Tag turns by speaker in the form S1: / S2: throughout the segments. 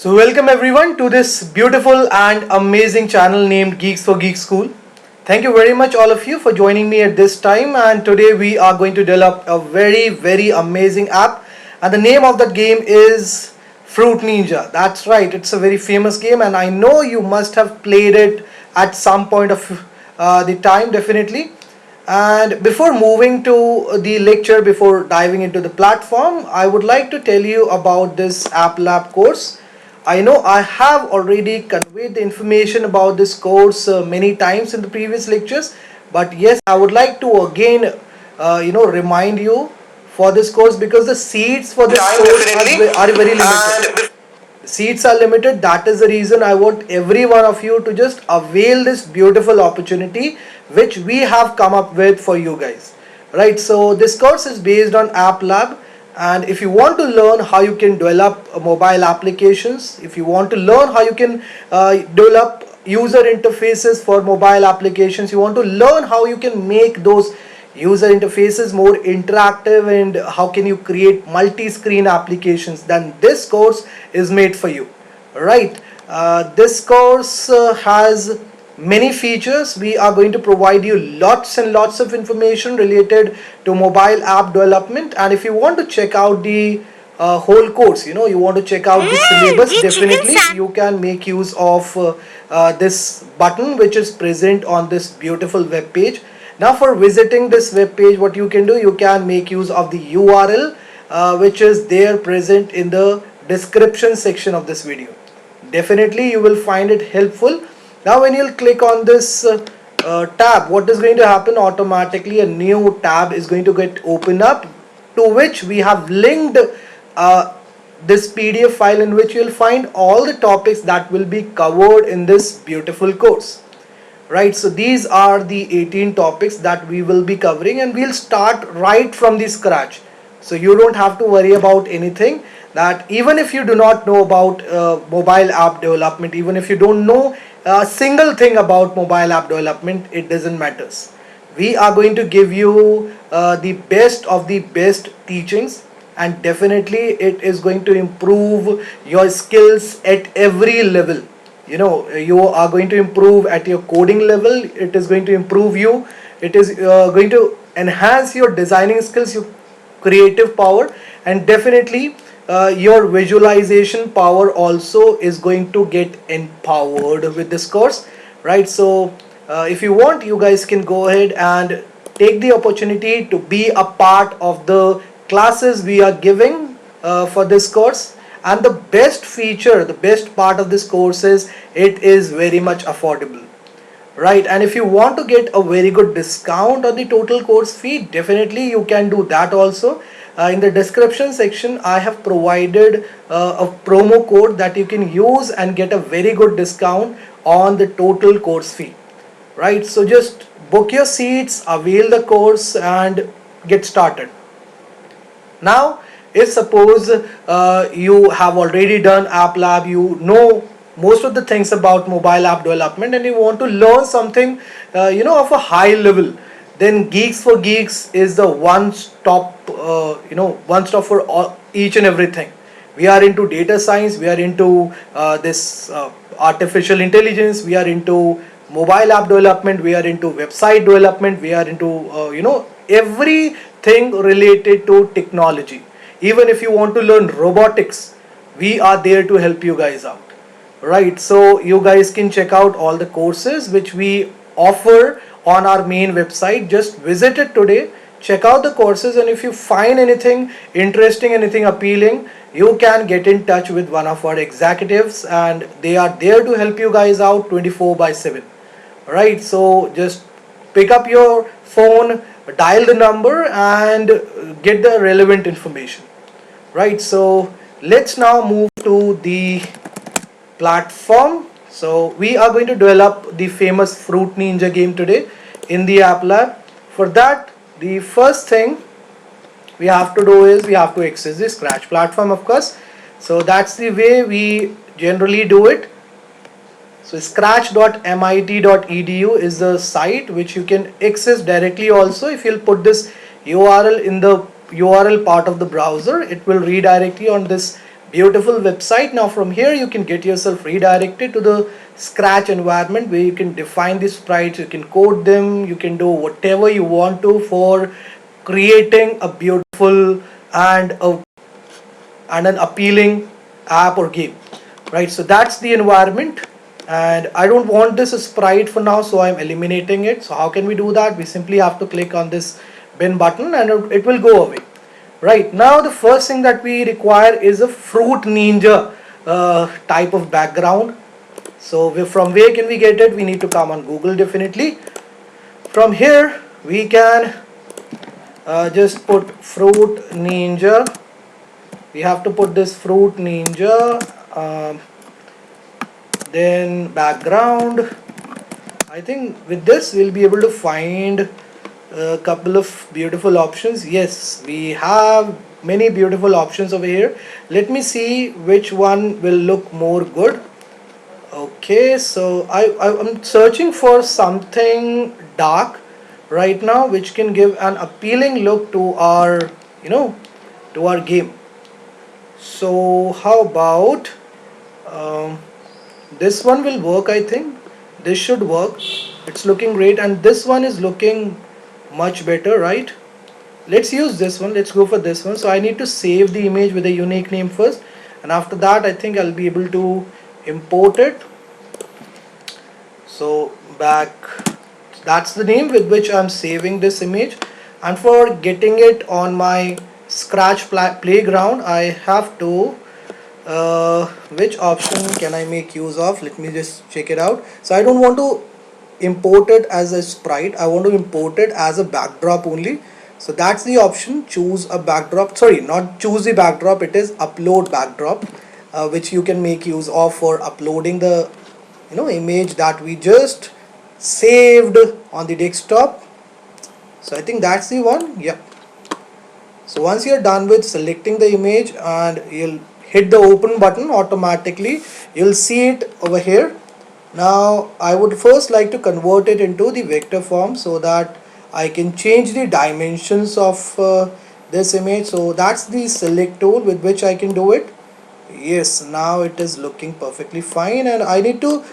S1: So welcome everyone to this beautiful and amazing channel named Geeks for Geek School. Thank you very much all of you for joining me at this time, and today we are going to develop a very amazing app, and the name of that game is Fruit Ninja. That's right, it's a very famous game and I know you must have played it at some point of the time definitely. And before moving to the lecture, before diving into the platform, I would like to tell you about this App Lab course. I know I have already conveyed the information about this course many times in the previous lectures, but yes, I would like to again, remind you for this course because the seats for this course are very limited. Seats are limited. That is the reason I want every one of you to just avail this beautiful opportunity which we have come up with for you guys. Right, so this course is based on App Lab, and if you want to learn how you can develop mobile applications, if you want to learn how you can develop user interfaces for mobile applications, you want to learn how you can make those user interfaces more interactive, and how can you create multi-screen applications, then this course is made for you. Right, this course has many features. We are going to provide you lots and lots of information related to mobile app development, and if you want to check out the whole course, you want to check out the syllabus, definitely you can make use of this button which is present on this beautiful web page. Now for visiting this web page, what you can do, you can make use of the URL which is there present in the description section of this video. Definitely you will find it helpful. Now when you'll click on this tab, what is going to happen, automatically a new tab is going to get opened up, to which we have linked this PDF file in which you'll find all the topics that will be covered in this beautiful course. Right, so these are the 18 topics that we will be covering, and we'll start right from the scratch. So you don't have to worry about anything, that even if you do not know about mobile app development, even if you don't know a single thing about mobile app development, it doesn't matter. We are going to give you the best of the best teachings, and definitely it is going to improve your skills at every level. You are going to improve at your coding level, it is going to improve you, it is going to enhance your designing skills, your creative power, and definitely your visualization power also is going to get empowered with this course. Right, so if you want, you guys can go ahead and take the opportunity to be a part of the classes we are giving for this course. And the best feature, the best part of this course is it is very much affordable. Right, and if you want to get a very good discount on the total course fee, definitely you can do that also. In the description section, I have provided a promo code that you can use and get a very good discount on the total course fee. Right, so just book your seats, avail the course and get started. Now, if suppose you have already done App Lab, you know most of the things about mobile app development, and you want to learn something of a high level, then Geeks for Geeks is the one stop for all, each and everything. We are into data science, we are into this artificial intelligence, we are into mobile app development, we are into website development, we are into everything related to technology. Even if you want to learn robotics, we are there to help you guys out. Right, so you guys can check out all the courses which we offer on our main website. Just visit it today, check out the courses, and if you find anything interesting, anything appealing, you can get in touch with one of our executives, and they are there to help you guys out 24/7. Right, so just pick up your phone, dial the number and get the relevant information. Right, so let's now move to the platform. So we are going to develop the famous Fruit Ninja game today in the App Lab. For that, the first thing we have to do is we have to access the Scratch platform, of course. So that's the way we generally do it. So scratch.mit.edu is the site which you can access directly also. If you'll put this URL in the URL part of the browser, it will redirect you on this beautiful website. Now from here you can get yourself redirected to the Scratch environment where you can define the sprites, you can code them, you can do whatever you want to for creating a beautiful and an appealing app or game, right? So that's the environment, and I don't want this sprite for now, so I'm eliminating it. So how can we do that? We simply have to click on this bin button and it will go away. Right now the first thing that we require is a Fruit Ninja type of background. So from where can we get it? We need to come on Google definitely. From here we can just put Fruit Ninja. We have to put this Fruit Ninja, then background. I think with this we'll be able to find a couple of beautiful options. Yes, we have many beautiful options over here. Let me see which one will look more good. Okay, so I'm searching for something dark right now which can give an appealing look to our, to our game. So how about this one will work. I think this should work. It's looking great, and this one is looking much better, right? Let's use this one. Let's go for this one. So I need to save the image with a unique name first, and after that I think I'll be able to import it. So back, that's the name with which I'm saving this image, and for getting it on my Scratch playground I have to which option can I make use of? Let me just check it out. So I don't want to import it as a sprite, I want to import it as a backdrop only. So that's the option, choose a backdrop, sorry, not choose the backdrop, it is upload backdrop, which you can make use of for uploading the image that we just saved on the desktop. So I think that's the one. Yep. So once you're done with selecting the image and you'll hit the open button, automatically you'll see it over here. Now I would first like to convert it into the vector form so that I can change the dimensions of this image. So that's the select tool with which I can do it. Yes, now it is looking perfectly fine, and I need to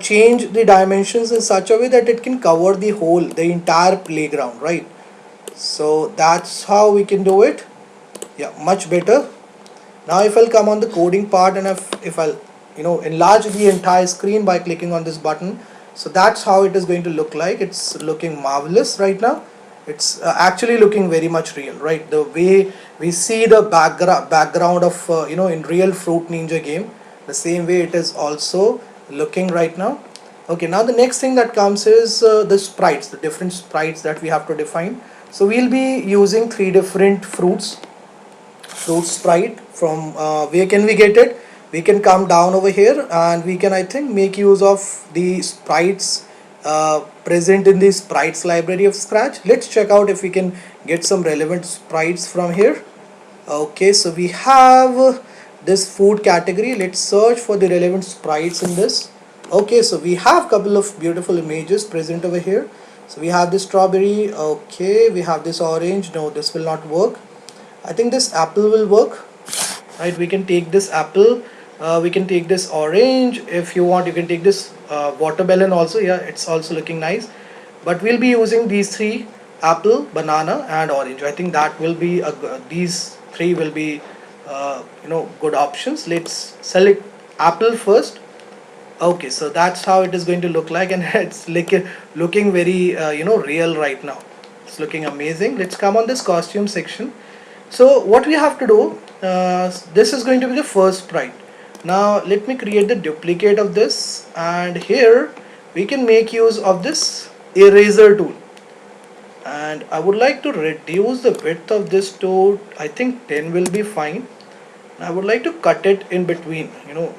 S1: change the dimensions in such a way that it can cover the entire playground, right? So that's how we can do it. Yeah, much better. Now if I'll come on the coding part, and if I'll enlarge the entire screen by clicking on this button, so that's how it is going to look like. It's looking marvelous right now. It's actually looking very much real, right? The way we see the background of in real Fruit Ninja game, the same way it is also looking right now. Okay, now the next thing that comes is the sprites, the different sprites that we have to define. So we'll be using 3 different fruit sprite. From where can we get it? We can come down over here and we can, I think, make use of the sprites present in the sprites library of Scratch. Let's check out if we can get some relevant sprites from here. Okay, so we have this food category. Let's search for the relevant sprites in this. Okay, so we have couple of beautiful images present over here. So we have this strawberry. Okay, we have this orange. No, this will not work. I think this apple will work, right? We can take this apple, we can take this orange. If you want, you can take this watermelon also. Yeah, it's also looking nice, but we'll be using these 3: apple, banana and orange. I think that will be these 3 will be good options. Let's select apple first. Okay, so that's how it is going to look like, and it's looking very real right now. It's looking amazing. Let's come on this costume section. So what we have to do, this is going to be the first sprite. Now let me create the duplicate of this, and here we can make use of this eraser tool, and I would like to reduce the width of this to, I think 10 will be fine. I would like to cut it in between,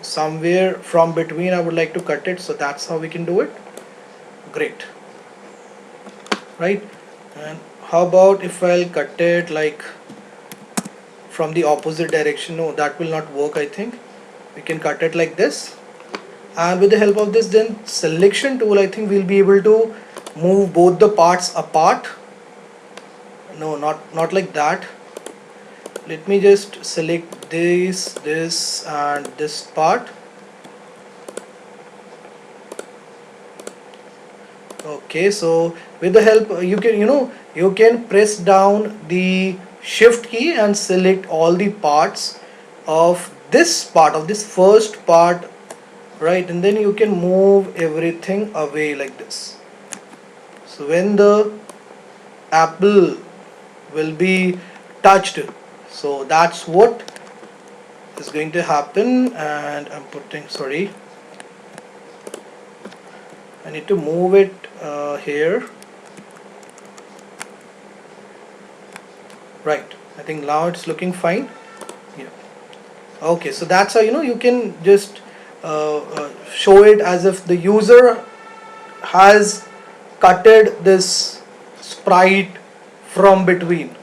S1: somewhere from between I would like to cut it. So that's how we can do it. Great, right? And how about if I'll cut it like from the opposite direction? No, that will not work. I think we can cut it like this, and with the help of this then selection tool, I think we'll be able to move both the parts apart. No, not like that. let me just select this and this part. Okay, so with the help, you can, you can press down the shift key and select all the parts of this first part, right? And then you can move everything away like this. So when the apple will be touched, so that's what is going to happen. And I'm putting, sorry, I need to move it here. Right, I think now it's looking fine. Yeah. Okay, so that's how, you can just show it as if the user has cutted this sprite from between.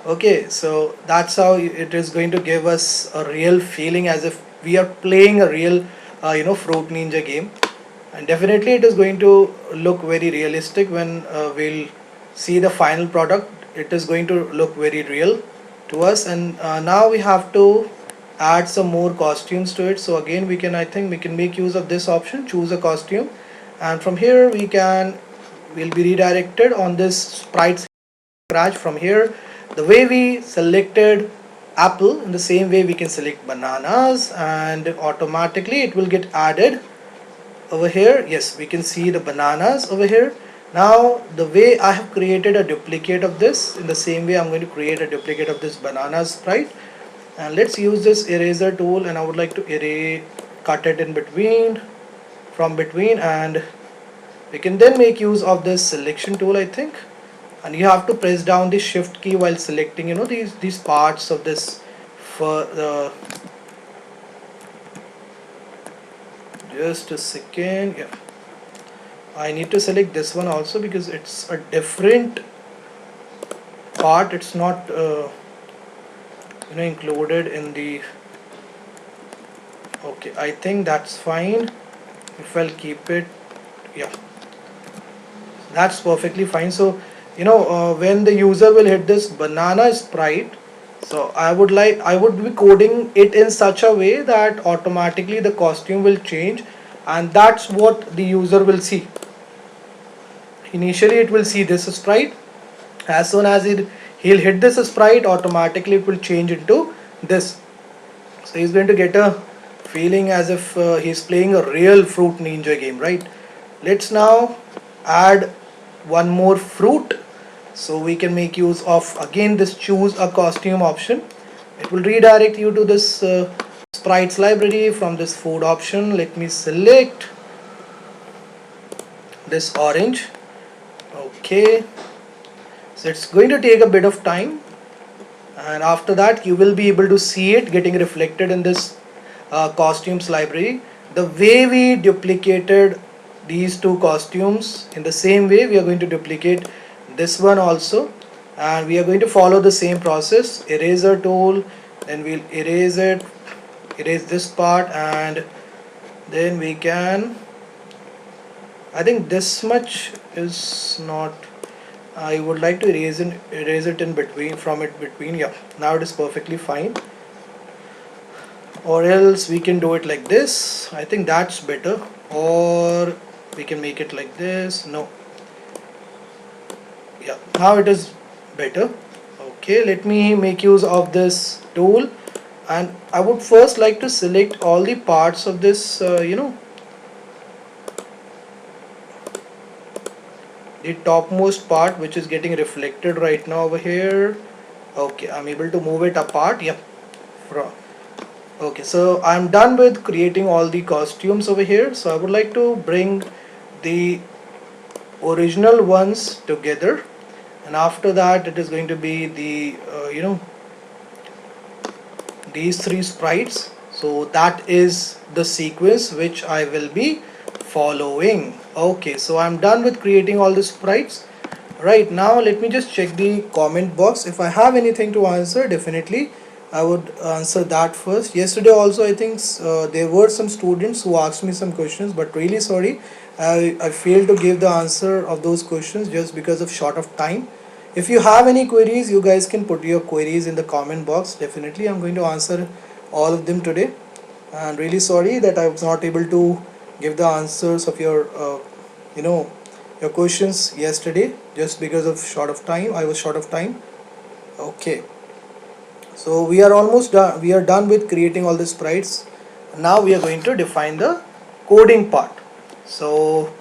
S1: Okay, so that's how it is going to give us a real feeling as if we are playing a real Fruit Ninja game. And definitely it is going to look very realistic when we'll see the final product. It is going to look very real to us. And now we have to add some more costumes to it. So again, I think we can make use of this option, choose a costume, and from here we'll be redirected on this sprite scratch. From here, the way we selected apple, in the same way we can select bananas, and automatically it will get added over here. Yes, we can see the bananas over here. Now the way I have created a duplicate of this, in the same way I'm going to create a duplicate of this bananas sprite. And let's use this eraser tool, and I would like to cut it in between, from between, and we can then make use of this selection tool, I think. And you have to press down the shift key while selecting, these parts of this. For the just a second, yeah, I need to select this one also because it's a different part. It's not included in the. Okay, I think that's fine if I'll keep it. Yeah, that's perfectly fine. So when the user will hit this banana sprite, so I would be coding it in such a way that automatically the costume will change, and that's what the user will see. Initially it will see this sprite. As soon as he'll hit this sprite, automatically it will change into this. So he's going to get a feeling as if he's playing a real Fruit Ninja game, right? Let's now add one more fruit. So we can make use of again this choose a costume option. It will redirect you to this sprites library. From this food option, let me select this orange. Okay, so it's going to take a bit of time, and after that you will be able to see it getting reflected in this costumes library. The way we duplicated these two costumes, in the same way we are going to duplicate this one also, and we are going to follow the same process. Eraser tool, then we'll erase this part, and then we can, I think this much is not, I would like to erase it in between, yeah, now it is perfectly fine. Or else we can do it like this. I think that's better. Or we can make it like this. No, yeah, now it is better. Okay, let me make use of this tool, and I would first like to select all the parts of this the topmost part, which is getting reflected right now over here. Okay, I'm able to move it apart. Yep. Okay, so I'm done with creating all the costumes over here. So I would like to bring the original ones together, and after that it is going to be the these three sprites. So that is the sequence which I will be following. Okay, so I'm done with creating all the sprites. Right now let me just check the comment box. If I have anything to answer, definitely I would answer that first. Yesterday also I think there were some students who asked me some questions, but really sorry, I failed to give the answer of those questions just because of short of time. If you have any queries, you guys can put your queries in the comment box. Definitely I'm going to answer all of them today. And really sorry that I was not able to give the answers of your you know your questions yesterday, just because of short of time. I was short of time. Okay, so we are almost done. We are done with creating all the sprites. Now we are going to define the coding part. So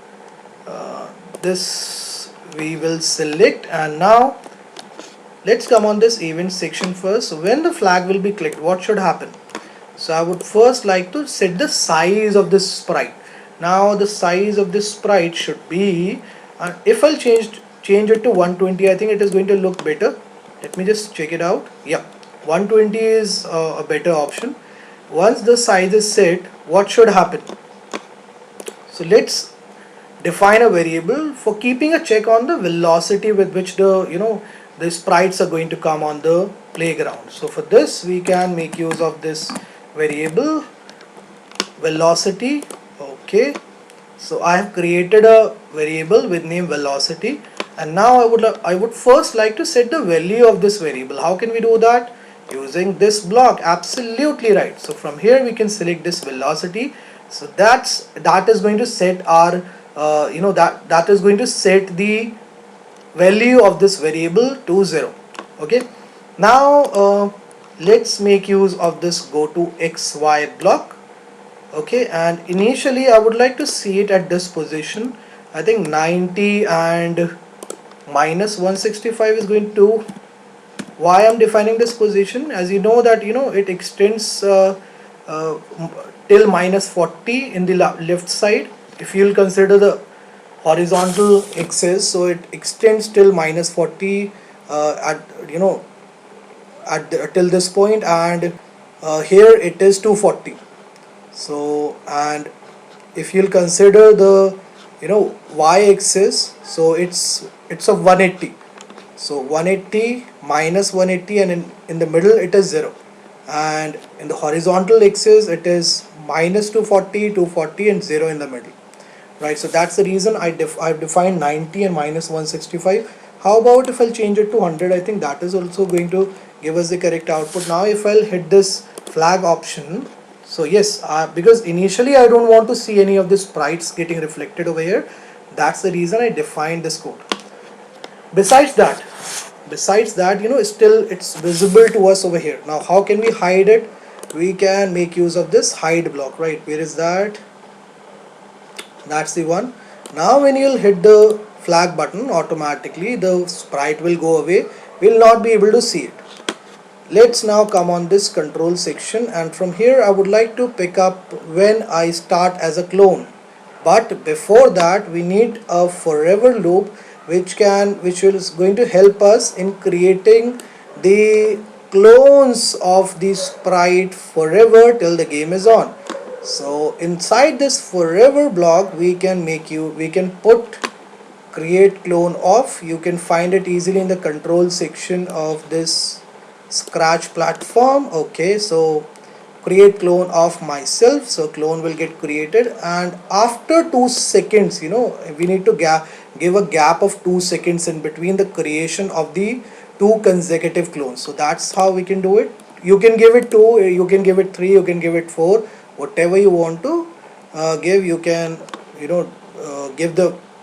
S1: this we will select, and now let's come on this event section first. So when the flag will be clicked, what should happen? So I would first like to set the size of this sprite. Now the size of this sprite should be, if I'll change it to 120, I think it is going to look better. Let me just check it out. Yeah, 120 is a better option. Once the size is set, what should happen? So let's define a variable for keeping a check on the velocity with which the sprites are going to come on the playground. So for this we can make use of this variable velocity. Okay, so I have created a variable with name velocity, and now I would first like to set the value of this variable. How can we do that? Using this block. Absolutely right. So from here we can select this velocity. So that is going to set our that is going to set the value of this variable to 0. Okay, now let's make use of this go to xy block. Okay, and initially I would like to see it at this position. I think 90 and minus 165 is going to, why I'm defining this position, as you know that it extends uh, till minus 40 in the left side. If you'll consider the horizontal axis, so it extends till minus 40 at till this point, and here it is 240. So, and if you'll consider the y-axis, so it's of 180. So 180 minus 180, and in the middle it is 0, and in the horizontal axis it is minus 240, 240 and 0 in the middle, right? So that's the reason I've defined 90 and minus 165. How about if I'll change it to 100? I think that is also going to give us the correct output. Now if I'll hit this flag option, so yes, because initially I don't want to see any of the sprites getting reflected over here. That's the reason I defined this code. Besides that, still it's visible to us over here. Now how can we hide it? We can make use of this hide block, right? Where is that? That's the one. Now when you'll hit the flag button, automatically the sprite will go away. We'll not be able to see it. Let's now come on this control section, and from here I would like to pick up when I start as a clone. But before that we need a forever loop which is going to help us in creating the clones of the sprite forever till the game is on. So inside this forever block we can put create clone of. You can find it easily in the control section of this Scratch platform. Okay, so create clone of myself, so clone will get created, and after 2 seconds we need to give a gap of 2 seconds in between the creation of the 2 consecutive clones. So that's how we can do it. You can give it 2, you can give it 3, you can give it 4, whatever you want to give. You can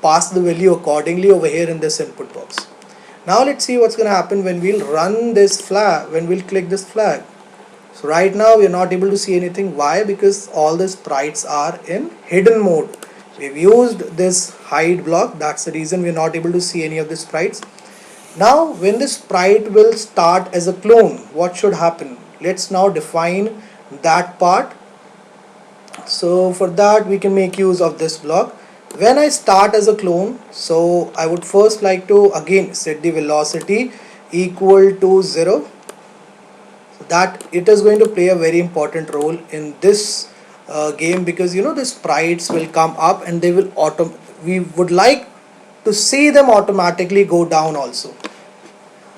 S1: pass the value accordingly over here in this input box. Now let's see what's going to happen when we'll run this flag, when we'll click this flag. So right now we are not able to see anything. Why? Because all the sprites are in hidden mode. We've used this hide block. That's the reason we're not able to see any of the sprites. Now when the sprite will start as a clone, what should happen? Let's now define that part. So for that we can make use of this block. When I start as a clone, so I would first like to again set the velocity equal to 0. So that it is going to play a very important role in this game, because the sprites will come up and they will we would like to see them automatically go down also.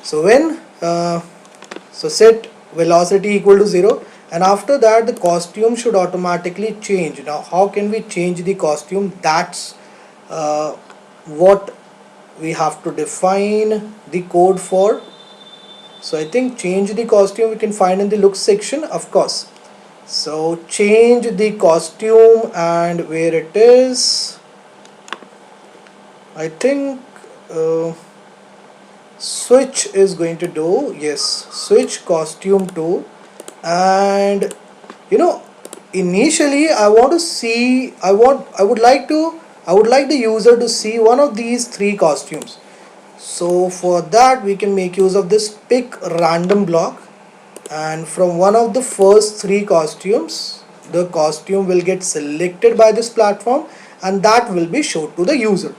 S1: So when so set velocity equal to 0, and after that the costume should automatically change. Now how can we change the costume? That's what we have to define the code for. So I think change the costume we can find in the look section, of course. So change the costume, and where it is, I think switch is going to do, yes, switch costume to. And you know, initially I want to see, I would like the user to see one of these three costumes. So for that we can make use of this pick random block, and from one of the first three costumes the costume will get selected by this platform, and that will be showed to the user.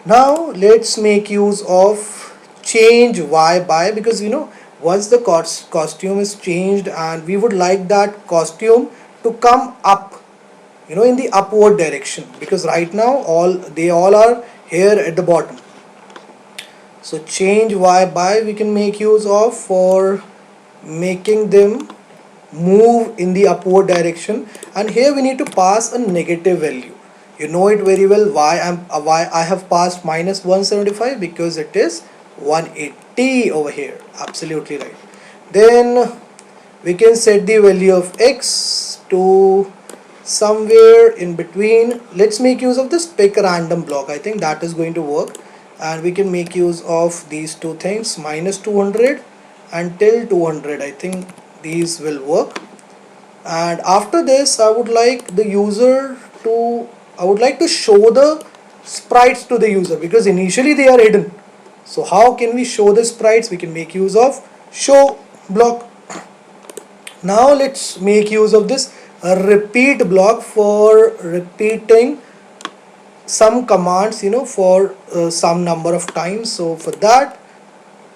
S1: Now let's make use of change y by, because once the costume is changed and we would like that costume to come up, in the upward direction, because right now they all are here at the bottom. So change y by we can make use of for making them move in the upward direction, and here we need to pass a negative value. You know it very well why I have passed minus 175, because it is 180 over here. Absolutely right. Then we can set the value of x to somewhere in between. Let's make use of this pick random block. I think that is going to work, and we can make use of these two things, minus 200 until 200. I think these will work. And after this I would like to show the sprites to the user, because initially they are hidden. So how can we show the sprites? We can make use of show block. Now let's make use of this repeat block for repeating some commands, for some number of times. So for that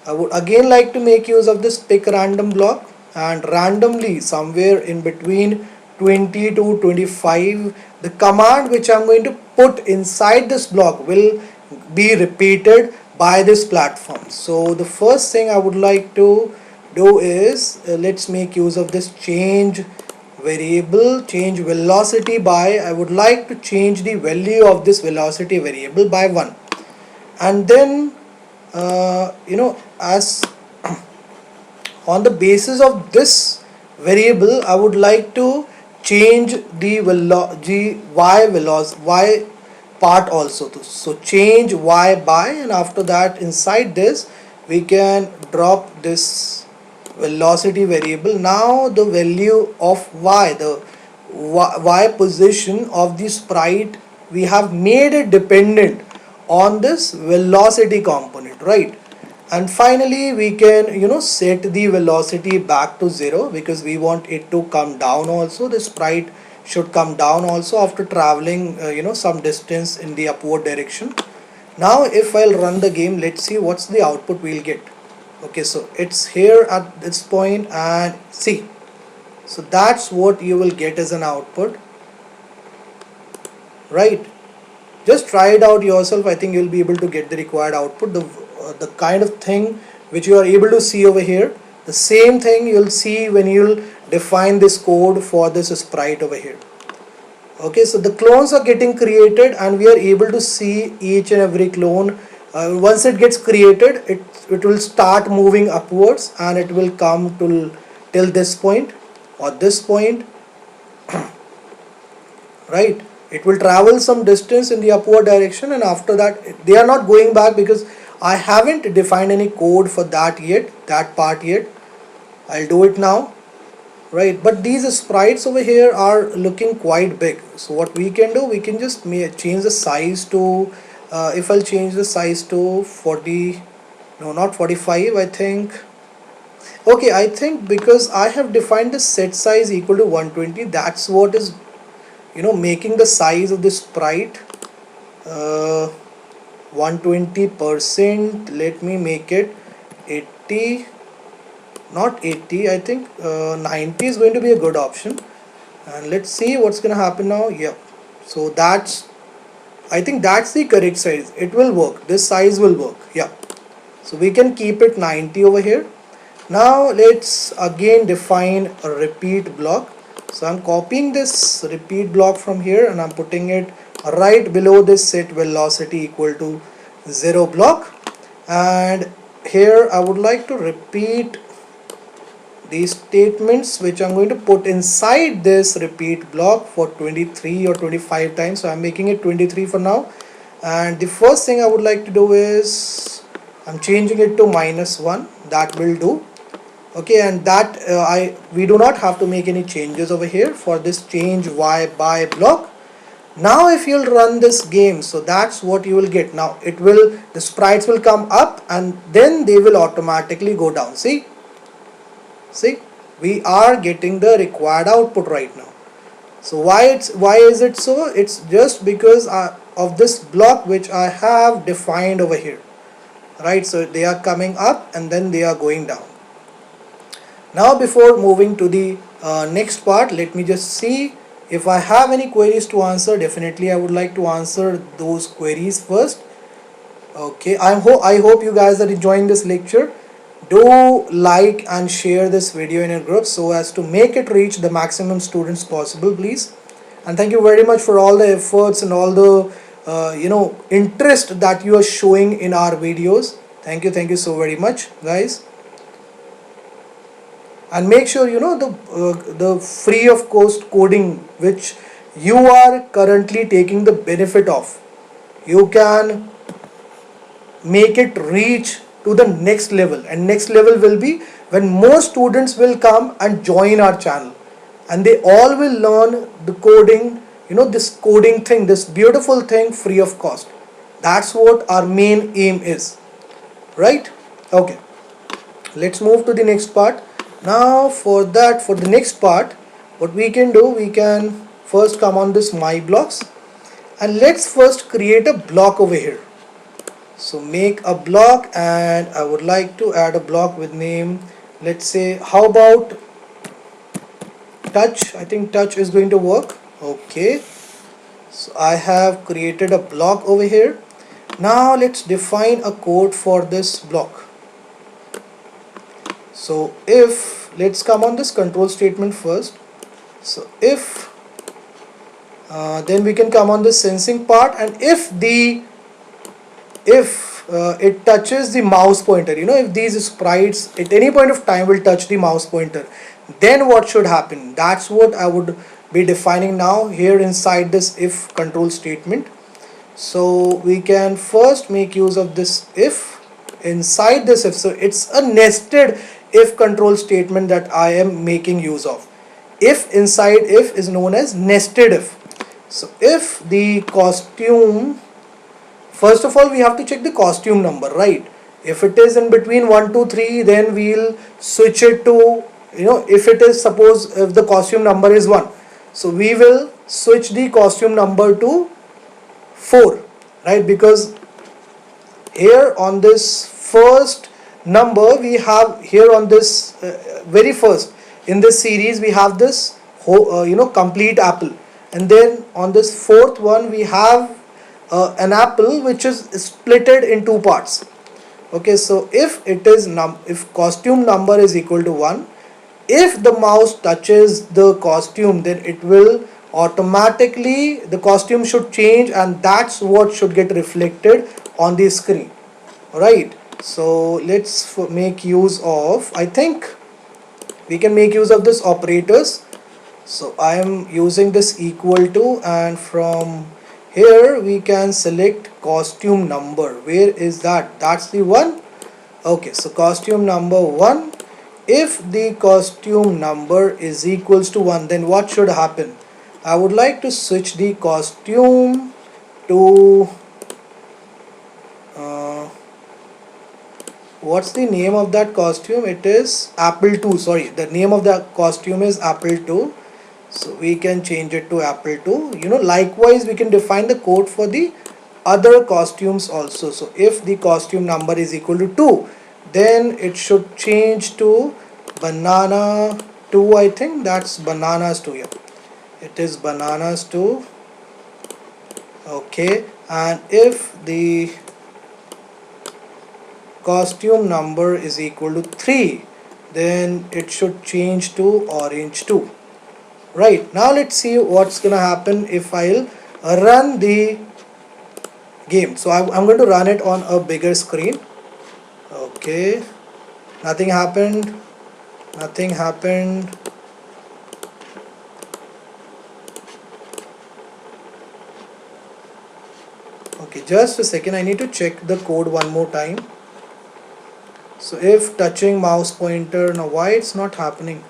S1: I would again like to make use of this pick random block, and randomly somewhere in between 20 to 25 the command which I'm going to put inside this block will be repeated by this platform. So the first thing I would like to do is let's make use of this change variable, change velocity by. I would like to change the value of this velocity variable by 1, and then as on the basis of this variable I would like to change the y part also too. So change y by, and after that inside this we can drop this velocity variable. Now the value of y, the y position of the sprite, we have made it dependent on this velocity component, right? And finally we can set the velocity back to 0, because we want it to come down also. The sprite should come down also after traveling some distance in the upward direction. Now if I'll run the game, let's see what's the output we'll get. Okay, so it's here at this point, and see, so that's what you will get as an output, right? Just try it out yourself. I think you'll be able to get the required output. The kind of thing which you are able to see over here, the same thing you'll see when you'll define this code for this sprite over here. Okay, so the clones are getting created, and we are able to see each and every clone. Once it gets created, it will start moving upwards, and it will come till this point or this point, right? It will travel some distance in the upward direction, and after that they are not going back, because I haven't defined any code for that part yet. I'll do it now, right? But these sprites over here are looking quite big. So what we can do, we can just change the size to if I'll change the size to 40, no, not 45, I think. Okay, I think because I have defined the set size equal to 120, that's what is making the size of the sprite 120%. Let me make it 80, not 80, I think 90 is going to be a good option. And let's see what's gonna happen now. Yeah, so I think that's the correct size. It will work, this size will work. Yeah, so we can keep it 90 over here. Now let's again define a repeat block. So I'm copying this repeat block from here, and I'm putting it right below this set velocity equal to 0 block, and here I would like to repeat these statements which I'm going to put inside this repeat block for 23 or 25 times. So I'm making it 23 for now, and the first thing I would like to do is I'm changing it to -1. That will do. Okay, and that we do not have to make any changes over here for this change y by block. Now if you'll run this game, so that's what you will get. Now the sprites will come up and then they will automatically go down. See, we are getting the required output right now. So why is it so? It's just because of this block which I have defined over here, right? So they are coming up and then they are going down. Now before moving to the next part, let me just see if I have any queries to answer. Definitely I would like to answer those queries first. Okay, I hope you guys are enjoying this lecture. Do like and share this video in your group so as to make it reach the maximum students possible, please. And thank you very much for all the efforts and all the interest that you are showing in our videos. Thank you so very much, guys. And make sure the free of cost coding which you are currently taking the benefit of, you can make it reach to the next level, and next level will be when more students will come and join our channel and they all will learn the coding, this coding thing, this beautiful thing, free of cost. That's what our main aim is, right? Okay, let's move to the next part. Now for the next part, what we can do, we can first come on this my blocks, and let's first create a block over here. So make a block, and I would like to add a block with name, let's say, how about touch? I think touch is going to work. Okay, so I have created a block over here. Now let's define a code for this block. So if, let's come on this control statement first. So if then we can come on the sensing part, and if it touches the mouse pointer, if these sprites at any point of time will touch the mouse pointer, then what should happen? That's what I would be defining now here inside this if control statement. So we can first make use of this if inside this if. So it's a nested if control statement that I am making use of. If inside if is known as nested if. So if the costume, first of all we have to check the costume number, right? If it is in between 1 to 3, then we'll switch it to, if it is, suppose if the costume number is 1, so we will switch the costume number to 4, right? Because here on this first number we have, here on this very first in this series we have this complete apple, and then on this fourth one we have an apple which is splitted in two parts. Okay, so if it is if costume number is equal to 1, if the mouse touches the costume, then it will automatically, the costume should change, and that's what should get reflected on the screen, right? So let's make use of, I think we can make use of this operators. So I am using this equal to, and from here we can select costume number. Where is that? That's the 1. Okay, so costume number 1. If the costume number is equals to 1, then what should happen? I would like to switch the costume to what's the name of that costume? It is Apple 2. Sorry, the name of the costume is Apple 2. So we can change it to Apple 2. Likewise we can define the code for the other costumes also. So if the costume number is equal to 2, then it should change to banana 2. I think that's bananas 2. Yeah, it is bananas 2. Okay, and if the costume number is equal to 3, then it should change to orange 2. Right, now let's see what's gonna happen if I'll run the game. So I'm going to run it on a bigger screen. Okay, nothing happened, nothing happened. Okay, just a second, I need to check the code one more time. So if touching mouse pointer, now why it's not happening?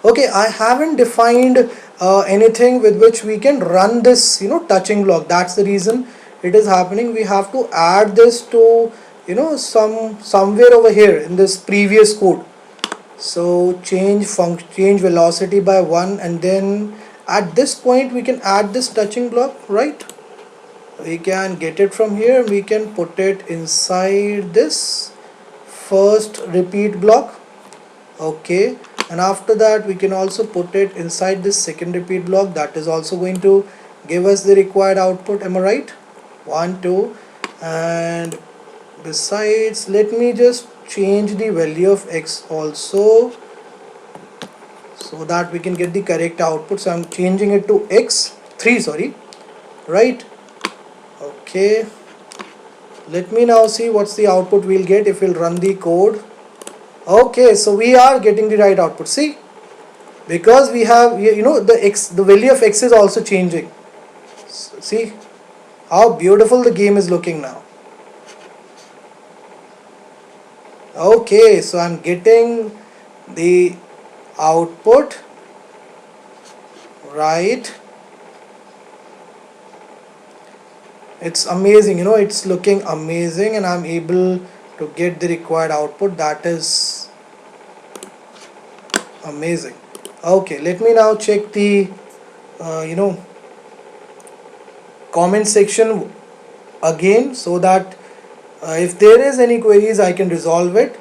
S1: Okay, I haven't defined anything with which we can run this, touching block. That's the reason it is happening. We have to add this to, somewhere over here in this previous code. So change velocity by 1, and then at this point we can add this touching block, right? We can get it from here, we can put it inside this first repeat block. Okay, and after that we can also put it inside this second repeat block. That is also going to give us the required output. Am I right? 1 2. And besides, let me just change the value of x also, so that we can get the correct output. So I'm changing it to x3, sorry, right? Okay, let me now see what's the output we'll get if we'll run the code. Okay, so we are getting the right output. See, because we have, the value of x is also changing. See how beautiful the game is looking now. Okay, so I'm getting the output right. It's amazing, it's looking amazing, and I'm able to get the required output. That is amazing. Okay, let me now check the comment section again, so that if there is any queries I can resolve it.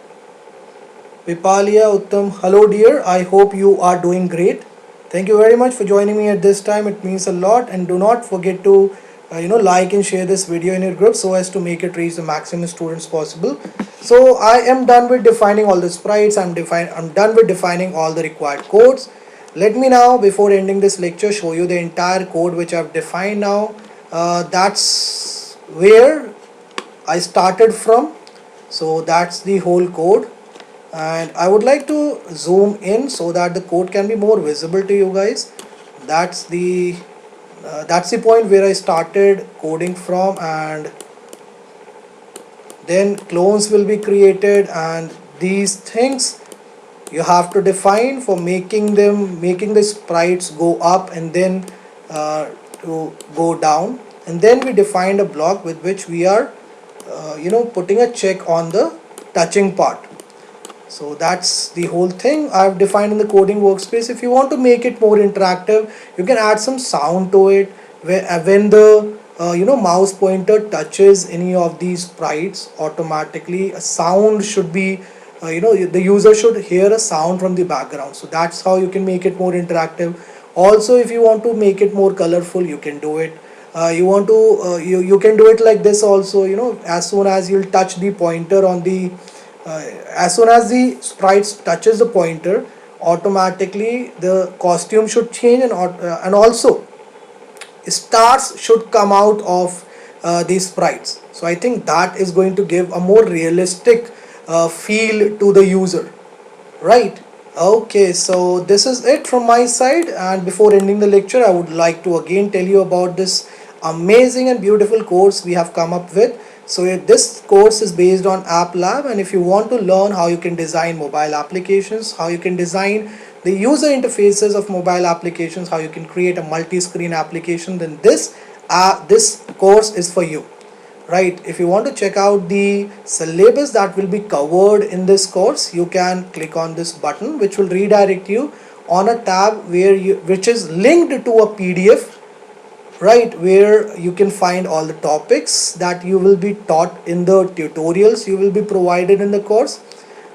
S1: Vipalia Uttam, hello dear, I hope you are doing great. Thank you very much for joining me at this time. It means a lot, and do not forget to like and share this video in your group so as to make it reach the maximum students possible. So I am done with defining all the sprites. I'm done with defining all the required codes. Let me now, before ending this lecture, show you the entire code which I've defined now. That's where I started from. So that's the whole code, and I would like to zoom in so that the code can be more visible to you guys. That's the point where I started coding from, and then clones will be created, and these things you have to define for making the sprites go up and then to go down. And then we defined a block with which we are putting a check on the touching part. So that's the whole thing I've defined in the coding workspace. If you want to make it more interactive, you can add some sound to it, where when the mouse pointer touches any of these sprites, automatically a sound should be the user should hear a sound from the background. So that's how you can make it more interactive. Also, if you want to make it more colorful, you can do it. You can do it like this also. As soon as you'll touch the pointer on the as soon as the sprites touches the pointer, automatically the costume should change, and also stars should come out of these sprites. So I think that is going to give a more realistic feel to the user, right? Okay, so this is it from my side, and before ending the lecture, I would like to again tell you about this amazing and beautiful course we have come up with. So this course is based on App Lab, and if you want to learn how you can design mobile applications, how you can design the user interfaces of mobile applications, how you can create a multi-screen application, then this course is for you, right? If you want to check out the syllabus that will be covered in this course, you can click on this button, which will redirect you on a tab which is linked to a PDF, right, where you can find all the topics that you will be taught in the tutorials you will be provided in the course.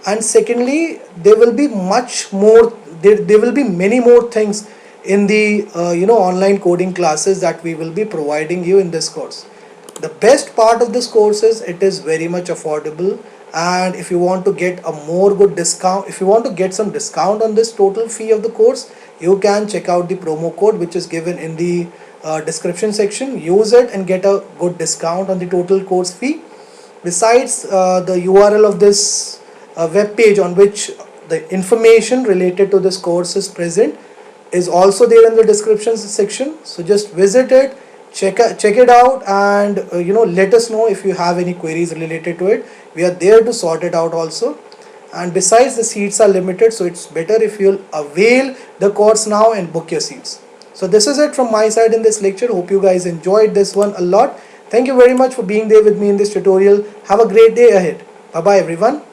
S1: And secondly, there will be much more, there will be many more things in the online coding classes that we will be providing you in this course. The best part of this course is it is very much affordable, And if you want to get a more good discount, if you want to get some discount on this total fee of the course, you can check out the promo code which is given in the description section. Use it and get a good discount on the total course fee. Besides, the URL of this web page on which the information related to this course is present is also there in the description section. So just visit it, check it out, and let us know if you have any queries related to it. We are there to sort it out also. And besides, the seats are limited, so it's better if you'll avail the course now and book your seats. So this is it from my side in this lecture. Hope you guys enjoyed this one a lot. Thank you very much for being there with me in this tutorial. Have a great day ahead. Bye bye everyone.